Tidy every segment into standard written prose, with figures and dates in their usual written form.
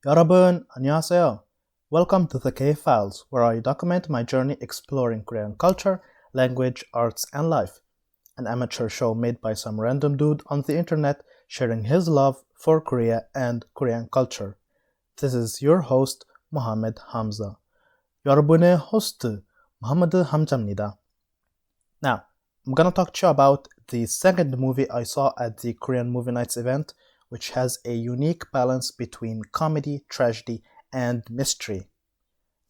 여러분, 안녕하세요. Welcome to the K-Files, where I document my journey exploring Korean culture, language, arts, and life. An amateur show made by some random dude on the internet sharing his love for Korea and Korean culture. This is your host, Mohammed Hamza. 여러분의 호스트, Mohammed Hamza입니다. Now, I'm gonna talk to you about the second movie I saw at the Korean Movie Nights event, which has a unique balance between comedy, tragedy, and mystery.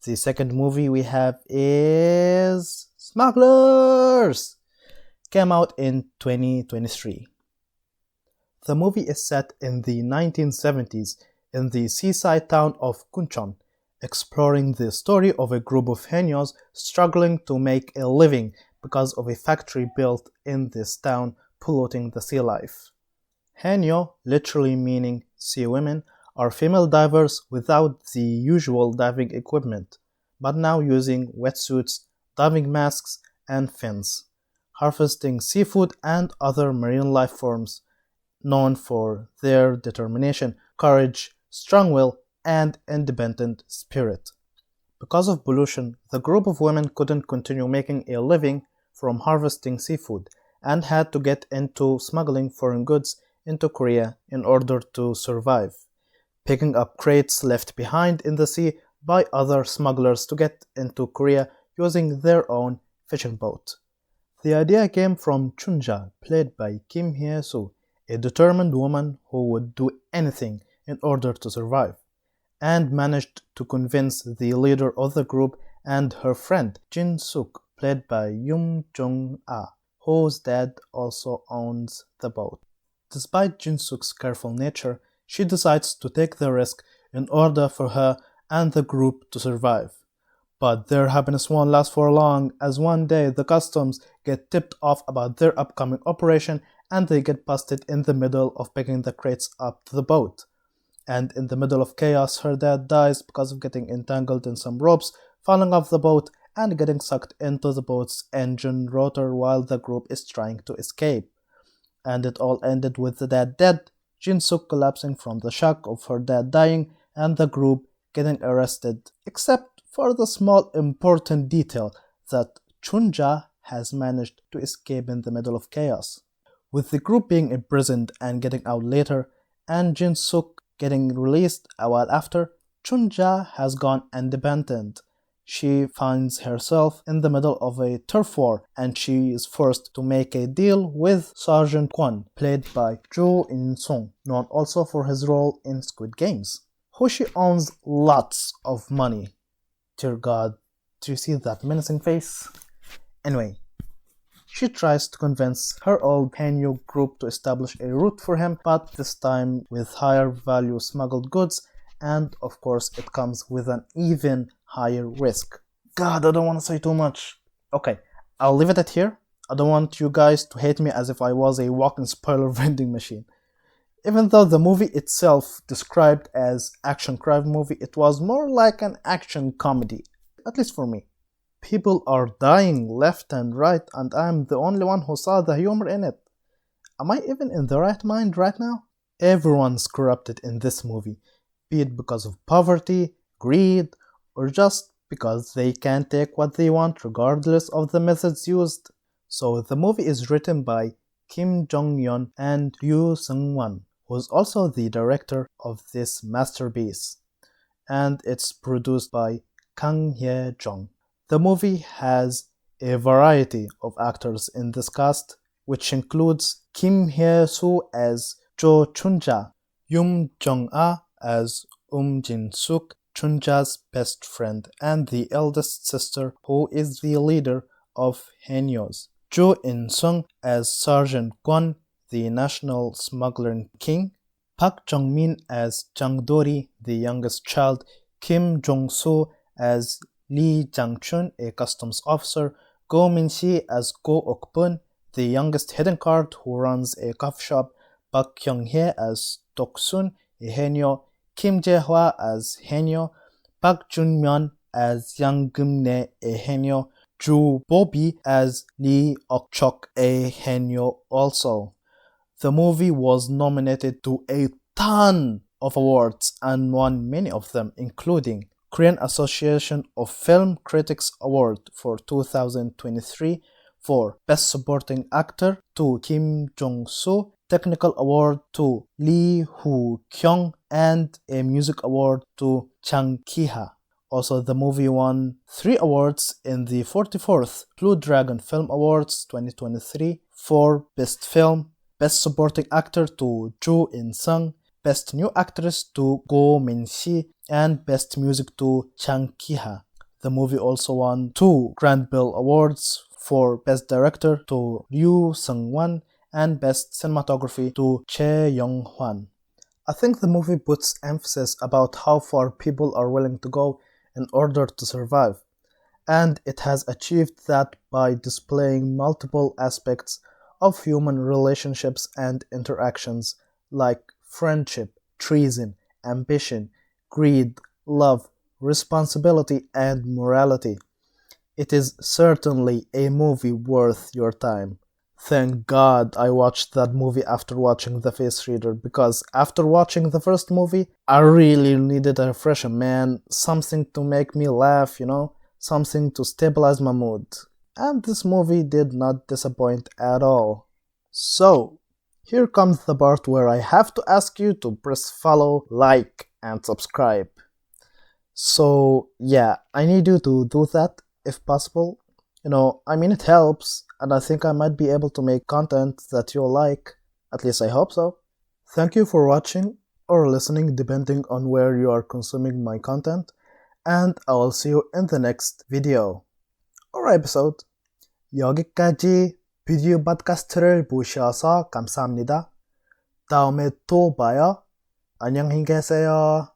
The second movie we have is Smugglers! Came out in 2023. The movie is set in the 1970s in the seaside town of Kuncheon, exploring the story of a group of haenyos struggling to make a living because of a factory built in this town polluting the sea life. Haenyo, literally meaning sea women, are female divers without the usual diving equipment, but now using wetsuits, diving masks, and fins, harvesting seafood and other marine life forms, known for their determination, courage, strong will, and independent spirit. Because of pollution, the group of women couldn't continue making a living from harvesting seafood and had to get into smuggling foreign goods into Korea in order to survive, picking up crates left behind in the sea by other smugglers to get into Korea using their own fishing boat. The idea came from Chunja, played by Kim Hye-soo, a determined woman who would do anything in order to survive, and managed to convince the leader of the group and her friend Jin Suk, played by Yoon Jung-ah, whose dad also owns the boat. Despite Jin Suk's careful nature, she decides to take the risk in order for her and the group to survive. But their happiness won't last for long, as one day the customs get tipped off about their upcoming operation and they get busted in the middle of picking the crates up to the boat. And in the middle of chaos, her dad dies because of getting entangled in some ropes, falling off the boat, and getting sucked into the boat's engine rotor while the group is trying to escape. And it all ended with the dad dead, Jin Suk collapsing from the shock of her dad dying, and the group getting arrested, except for the small important detail that Chunja has managed to escape in the middle of chaos. With the group being imprisoned and getting out later, and Jin Suk getting released a while after, Chunja has gone independent. She finds herself in the middle of a turf war and she is forced to make a deal with Sergeant Kwon, played by Jo In-sung, known also for his role in Squid Games, who she owns lots of money. Dear God, do you see that menacing face? Anyway, she tries to convince her old Hanyu group to establish a route for him, but this time with higher value smuggled goods, and of course it comes with an even higher risk. God, I don't want to say too much. Okay, I'll leave it at here. I don't want you guys to hate me as if I was a walking spoiler vending machine. Even though the movie itself described as action crime movie, it was more like an action comedy, at least for me. People are dying left and right, and I'm the only one who saw the humor in it. Am I even in the right mind right now? Everyone's corrupted in this movie, be it because of poverty, greed, or just because they can't take what they want regardless of the methods used. So the movie is written by Kim Jong-yeon and Ryu Seung-wan, who's also the director of this masterpiece, and it's produced by Kang Hye-jong. The movie has a variety of actors in this cast, which includes Kim Hye-soo as Jo Chunja, Yoon Jung-ah as Jin-suk, Chunja's best friend and the eldest sister who is the leader of Haenyos, Jo In-sung as Sergeant Kwon, the national smuggling king, Park Jong-min as Jang Dori, the youngest child, Kim Jong-soo as Lee Jang-chun, a customs officer, Go Min-si as Go Ok-bun, the youngest hidden card who runs a coffee shop, Park Kyung-hye as Dok-sun, a Haenyo, Kim Jae-hwa as Haenyo, Park Jun-myeon as Yang Geum-ne, a Haenyo, Ju Bo-bi as Lee Ok-chok, a Haenyo also. The movie was nominated to a ton of awards and won many of them, including Korean Association of Film Critics Award for 2023 for Best Supporting Actor to Kim Jong-soo, Technical Award to Lee Hoo-kyung, and a Music Award to Chang Ki-ha. Also, the movie won 3 awards in the 44th Blue Dragon Film Awards 2023 for Best Film, Best Supporting Actor to Jo In-sung, Best New Actress to Go Min-si, and Best Music to Chang Ki-ha. The movie also won 2 Grand Bill Awards for Best Director to Ryu Seung-wan and Best Cinematography to Chae Young-hwan. I think the movie puts emphasis about how far people are willing to go in order to survive, and it has achieved that by displaying multiple aspects of human relationships and interactions like friendship, treason, ambition, greed, love, responsibility, and morality. It is certainly a movie worth your time. Thank God I watched that movie after watching The Face Reader, because after watching the first movie, I really needed a refresher, man. Something to make me laugh, something to stabilize my mood. And this movie did not disappoint at all. So, here comes the part where I have to ask you to press follow, like, and subscribe. So, yeah, I need you to do that if possible. It helps, and I think I might be able to make content that you'll like. At least I hope so. Thank you for watching or listening depending on where you are consuming my content, and I will see you in the next video or episode. 여기까지 비디오 팟캐스트를 보셔서 감사합니다. 다음에 또 봐요. 안녕히 계세요.